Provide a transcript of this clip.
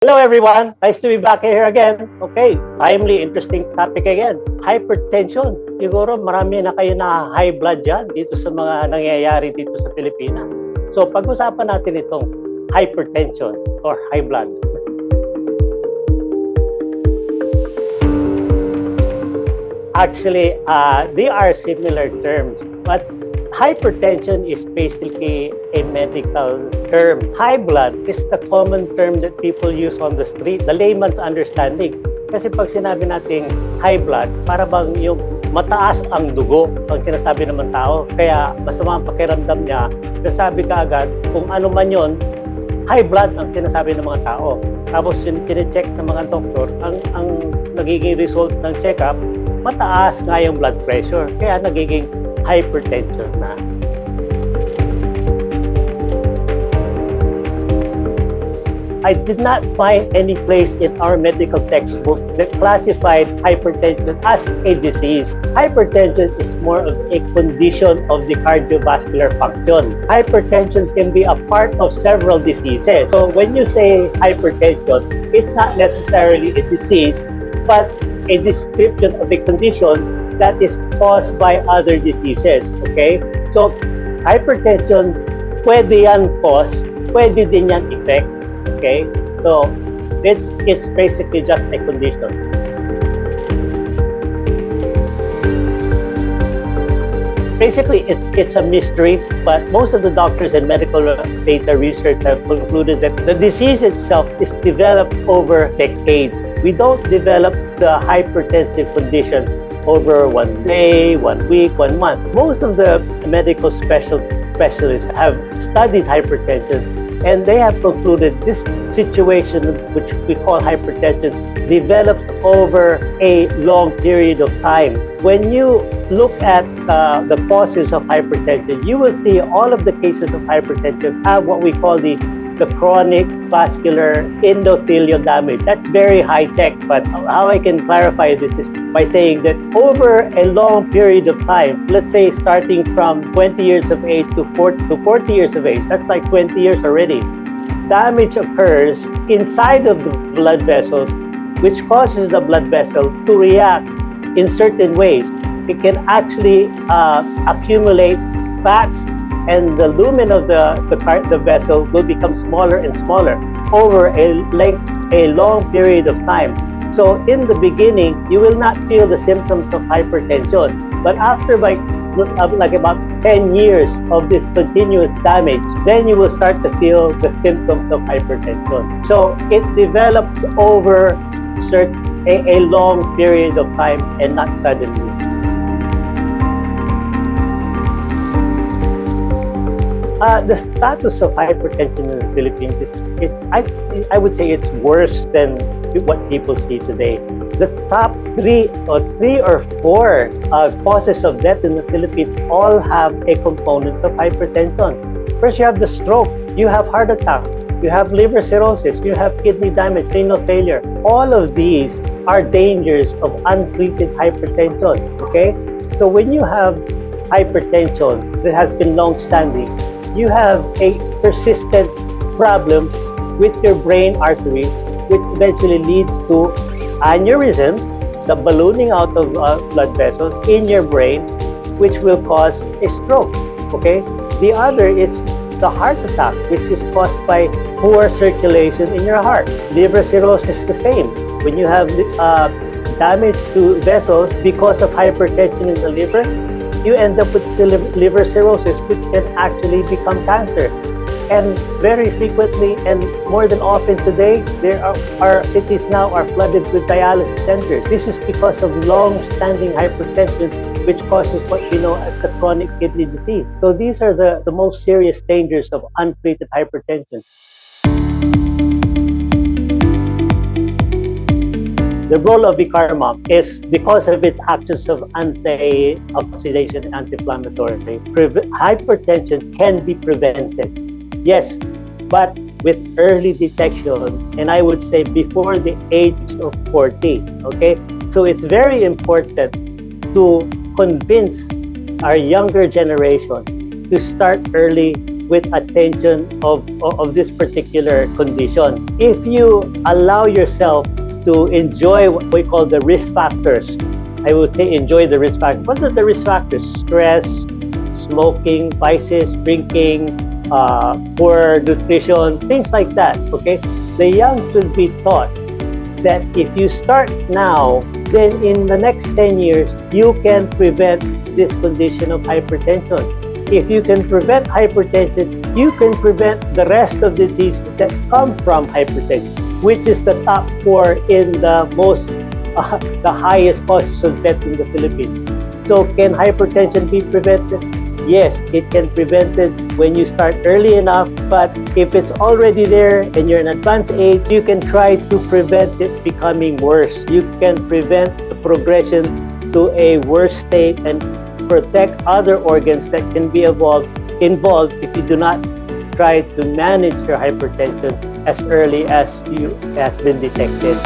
Hello everyone, nice to be back here again. Okay, timely, interesting topic again. Hypertension. Siguro marami na kayo na high blood dyan dito sa mga nangyayari dito sa Pilipinas. So pag-usapan natin itong hypertension or high blood. Actually, they are similar terms, but hypertension is basically a medical term. High blood is the common term that people use on the street, the layman's understanding. Kasi pag sinabi nating high blood, para bang yung mataas ang dugo, ang sinasabi ng tao. Kaya masama ang pakiramdam niya, sinasabi ka agad kung ano man yun, high blood ang sinasabi ng mga tao. Tapos sine-check ng mga doktor, ang nagiging result ng check-up, mataas nga yung blood pressure. Kaya nagiging hypertension na. I did not find any place in our medical textbook that classified hypertension as a disease. Hypertension is more of a condition of the cardiovascular function. Hypertension can be a part of several diseases. So when you say hypertension, it's not necessarily a disease, but a description of a condition that is caused by other diseases. Okay? So, hypertension, pwede yan cause, pwede din yan effect. Okay? So, it's basically just a condition. Basically, it's a mystery, but most of the doctors and medical data research have concluded that the disease itself is developed over decades. We don't develop the hypertensive condition over 1 day, 1 week, 1 month. Most of the medical specialists have studied hypertension, and they have concluded this situation, which we call hypertension, develops over a long period of time. When you look at the causes of hypertension, you will see all of the cases of hypertension have what we call the chronic vascular endothelial damage. That's very high tech, but how I can clarify this is by saying that over a long period of time, let's say starting from 20 years of age to 40 years of age, that's like 20 years already, damage occurs inside of the blood vessels, which causes the blood vessel to react in certain ways. It can actually accumulate fats, and the lumen of the vessel will become smaller and smaller over a long period of time. So in the beginning, you will not feel the symptoms of hypertension, but after like about 10 years of this continuous damage, then you will start to feel the symptoms of hypertension. So it develops over a long period of time and not suddenly. The status of hypertension in the Philippines I would say it's worse than what people see today. The top three or four causes of death in the Philippines all have a component of hypertension. First, you have the stroke, you have heart attack, you have liver cirrhosis, you have kidney damage, renal failure. All of these are dangers of untreated hypertension. Okay? So when you have hypertension that has been long-standing, you have a persistent problem with your brain artery, which eventually leads to aneurysms, the ballooning out of blood vessels in your brain, which will cause a stroke. Okay? The other is the heart attack, which is caused by poor circulation in your heart. Liver cirrhosis is the same. When you have damage to vessels because of hypertension in the liver, you end up with liver cirrhosis, which can actually become cancer. And very frequently and more than often today, our cities now are flooded with dialysis centers. This is because of long-standing hypertension, which causes what we know as the chronic kidney disease. So these are the most serious dangers of untreated hypertension. The role of Ecarma is because of its actions of anti-oxidation and anti-inflammatory. Hypertension can be prevented. Yes, but with early detection, and I would say before the age of 40. Okay? So it's very important to convince our younger generation to start early with attention of this particular condition. If you allow yourself to enjoy what we call the risk factors, I would say enjoy the risk factors. What are the risk factors? Stress, smoking, vices, drinking, poor nutrition, things like that, okay? The young should be taught that if you start now, then in the next 10 years, you can prevent this condition of hypertension. If you can prevent hypertension, you can prevent the rest of the diseases that come from hypertension, which is the top 4 in the the highest causes of death in the Philippines. So can hypertension be prevented? Yes, it can be prevented when you start early enough, but if it's already there and you're in advanced age, you can try to prevent it becoming worse. You can prevent the progression to a worse state and protect other organs that can be involved if you do not try to manage your hypertension as early as you has been detected.